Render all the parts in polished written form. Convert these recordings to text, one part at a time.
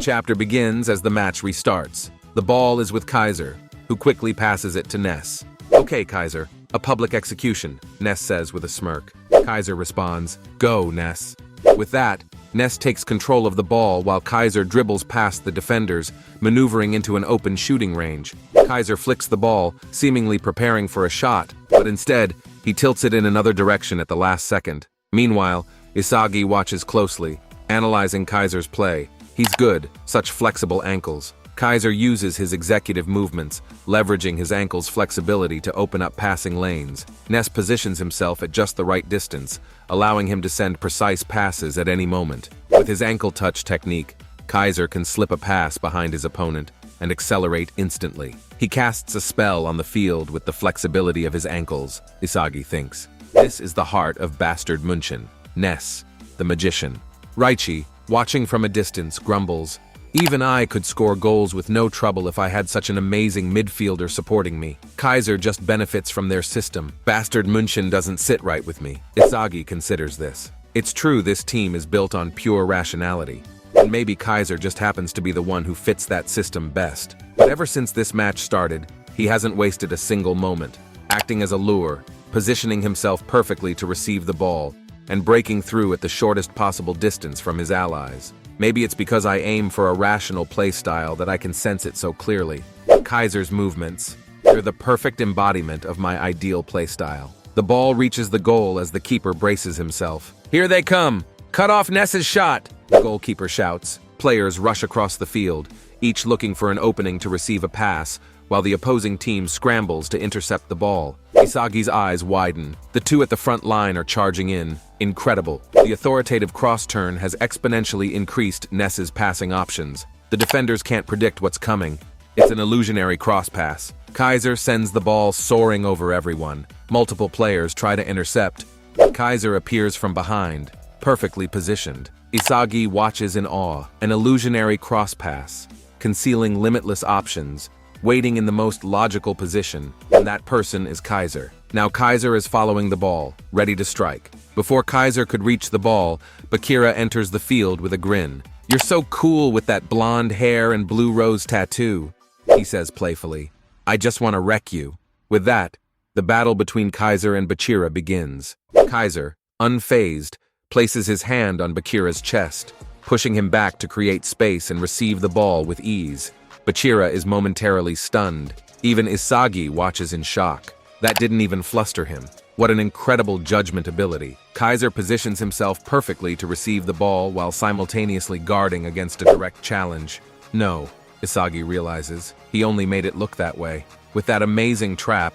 chapter begins as the match restarts. The ball is with Kaiser, who quickly passes it to Ness. "Okay, Kaiser, a public execution," Ness says with a smirk. Kaiser responds, "Go, Ness." With that, Ness takes control of the ball while Kaiser dribbles past the defenders, maneuvering into an open shooting range. Kaiser flicks the ball, seemingly preparing for a shot, but instead, he tilts it in another direction at the last second. Meanwhile, ISAGI watches closely, analyzing Kaiser's play. He's good, such flexible ankles. Kaiser uses his executive movements, leveraging his ankle's flexibility to open up passing lanes. Ness positions himself at just the right distance, allowing him to send precise passes at any moment. With his ankle touch technique, Kaiser can slip a pass behind his opponent and accelerate instantly. He casts a spell on the field with the flexibility of his ankles, ISAGI thinks. This is the heart of Bastard München, Ness, the magician. Yoichi, watching from a distance, grumbles, "Even I could score goals with no trouble if I had such an amazing midfielder supporting me. Kaiser just benefits from their system. Bastard München doesn't sit right with me." ISAGI considers this. It's true this team is built on pure rationality, and maybe Kaiser just happens to be the one who fits that system best. But ever since this match started, he hasn't wasted a single moment, acting as a lure, positioning himself perfectly to receive the ball, and breaking through at the shortest possible distance from his allies. Maybe it's because I aim for a rational play style that I can sense it so clearly. Kaiser's movements, they're the perfect embodiment of my ideal play style. The ball reaches the goal as the keeper braces himself. "Here they come! Cut off Ness's shot!" the goalkeeper shouts. Players rush across the field, each looking for an opening to receive a pass, while the opposing team scrambles to intercept the ball. ISAGI's eyes widen. The two at the front line are charging in. Incredible. The authoritative cross-turn has exponentially increased Ness's passing options. The defenders can't predict what's coming. It's an illusionary cross-pass. Kaiser sends the ball soaring over everyone. Multiple players try to intercept. Kaiser appears from behind, perfectly positioned. ISAGI watches in awe. An illusionary cross-pass, concealing limitless options, waiting in the most logical position, and that person is Kaiser. Now Kaiser is following the ball, ready to strike. Before Kaiser could reach the ball, Bakira enters the field with a grin. "You're so cool with that blonde hair and blue rose tattoo," he says playfully. "I just want to wreck you." With that, the battle between Kaiser and Bakira begins. Kaiser, unfazed, places his hand on Bakira's chest, pushing him back to create space and receive the ball with ease. Bakira is momentarily stunned. Even ISAGI watches in shock. That didn't even fluster him. What an incredible judgment ability. Kaiser positions himself perfectly to receive the ball while simultaneously guarding against a direct challenge. No, ISAGI realizes, he only made it look that way. With that amazing trap,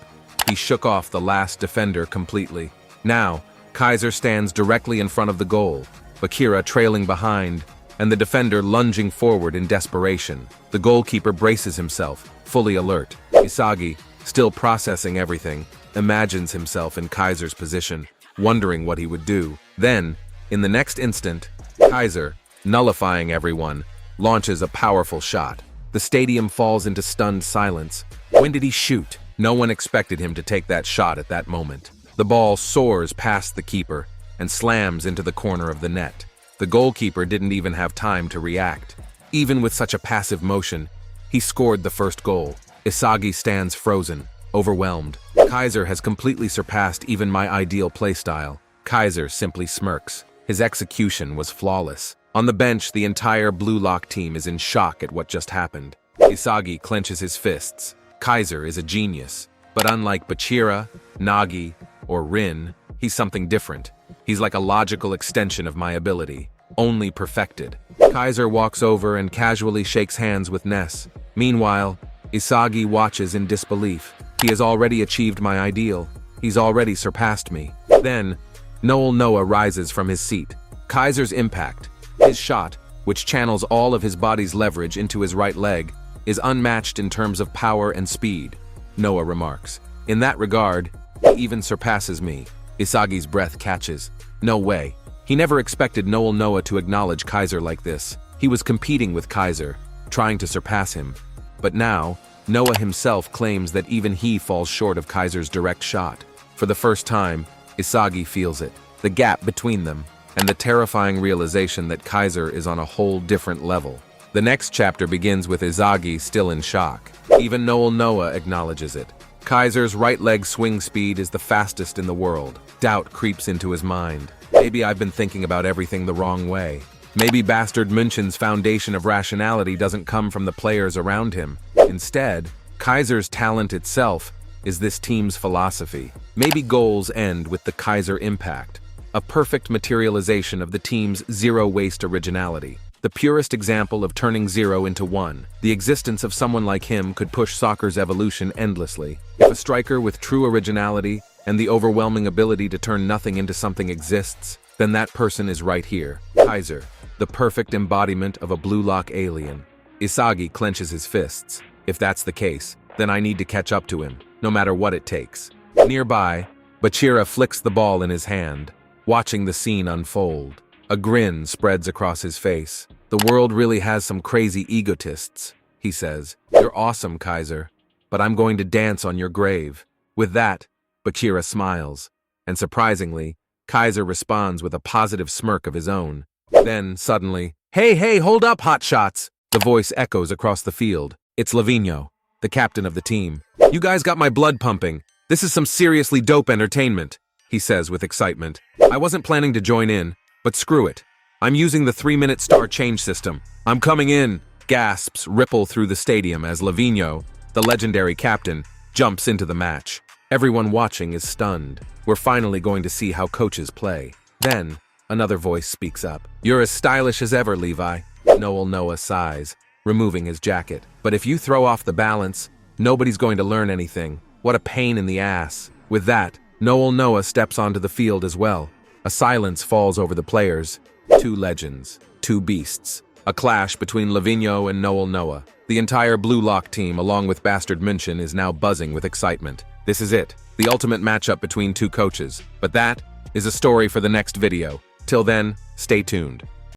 he shook off the last defender completely. Now, Kaiser stands directly in front of the goal, Bakira trailing behind, and the defender lunging forward in desperation. The goalkeeper braces himself, fully alert. ISAGI, still processing everything, imagines himself in Kaiser's position, wondering what he would do. Then, in the next instant, Kaiser, nullifying everyone, launches a powerful shot. The stadium falls into stunned silence. When did he shoot? No one expected him to take that shot at that moment. The ball soars past the keeper and slams into the corner of the net. The goalkeeper didn't even have time to react. Even with such a passive motion, he scored the first goal. ISAGI stands frozen, overwhelmed. Kaiser has completely surpassed even my ideal playstyle. Kaiser simply smirks. His execution was flawless. On the bench, the entire Blue Lock team is in shock at what just happened. ISAGI clenches his fists. Kaiser is a genius. But unlike Bakira, Nagi, or Rin, he's something different. He's like a logical extension of my ability, only perfected. Kaiser walks over and casually shakes hands with Ness. Meanwhile, ISAGI watches in disbelief. He has already achieved my ideal. He's already surpassed me. Then, Noah rises from his seat. Kaiser's impact, his shot, which channels all of his body's leverage into his right leg, is unmatched in terms of power and speed, Noah remarks. In that regard, he even surpasses me. ISAGI's breath catches. No way. He never expected Noah to acknowledge Kaiser like this. He was competing with Kaiser, trying to surpass him. But now, Noah himself claims that even he falls short of Kaiser's direct shot. For the first time, ISAGI feels it. The gap between them, and the terrifying realization that Kaiser is on a whole different level. The next chapter begins with ISAGI still in shock. Even Noah acknowledges it. Kaiser's right leg swing speed is the fastest in the world. Doubt creeps into his mind. Maybe I've been thinking about everything the wrong way. Maybe Bastard München's foundation of rationality doesn't come from the players around him. Instead, Kaiser's talent itself is this team's philosophy. Maybe goals end with the Kaiser impact, a perfect materialization of the team's zero-waste originality. The purest example of turning zero into one. The existence of someone like him could push soccer's evolution endlessly. If a striker with true originality and the overwhelming ability to turn nothing into something exists, then that person is right here. Kaiser, the perfect embodiment of a blue lock alien. ISAGI clenches his fists. If that's the case, then I need to catch up to him, no matter what it takes. Nearby, Bachira flicks the ball in his hand, watching the scene unfold. A grin spreads across his face. The world really has some crazy egotists, he says. You're awesome, Kaiser, but I'm going to dance on your grave. With that, Bachira smiles, and surprisingly, Kaiser responds with a positive smirk of his own. Then, suddenly, hey, hold up, hotshots! The voice echoes across the field. It's Lavinho, the captain of the team. You guys got my blood pumping. This is some seriously dope entertainment, he says with excitement. I wasn't planning to join in, but screw it. I'm using the 3-minute star change system. I'm coming in! Gasps ripple through the stadium as Lavinho, the legendary captain, jumps into the match. Everyone watching is stunned. We're finally going to see how coaches play. Then, another voice speaks up. You're as stylish as ever, Levi. Noah sighs, removing his jacket. But if you throw off the balance, nobody's going to learn anything. What a pain in the ass. With that, Noah steps onto the field as well. A silence falls over the players. Two legends, two beasts. A clash between Lavinho and Noah. The entire Blue Lock team, along with Bastard München, is now buzzing with excitement. This is it, the ultimate matchup between two coaches. But that is a story for the next video. Till then, stay tuned.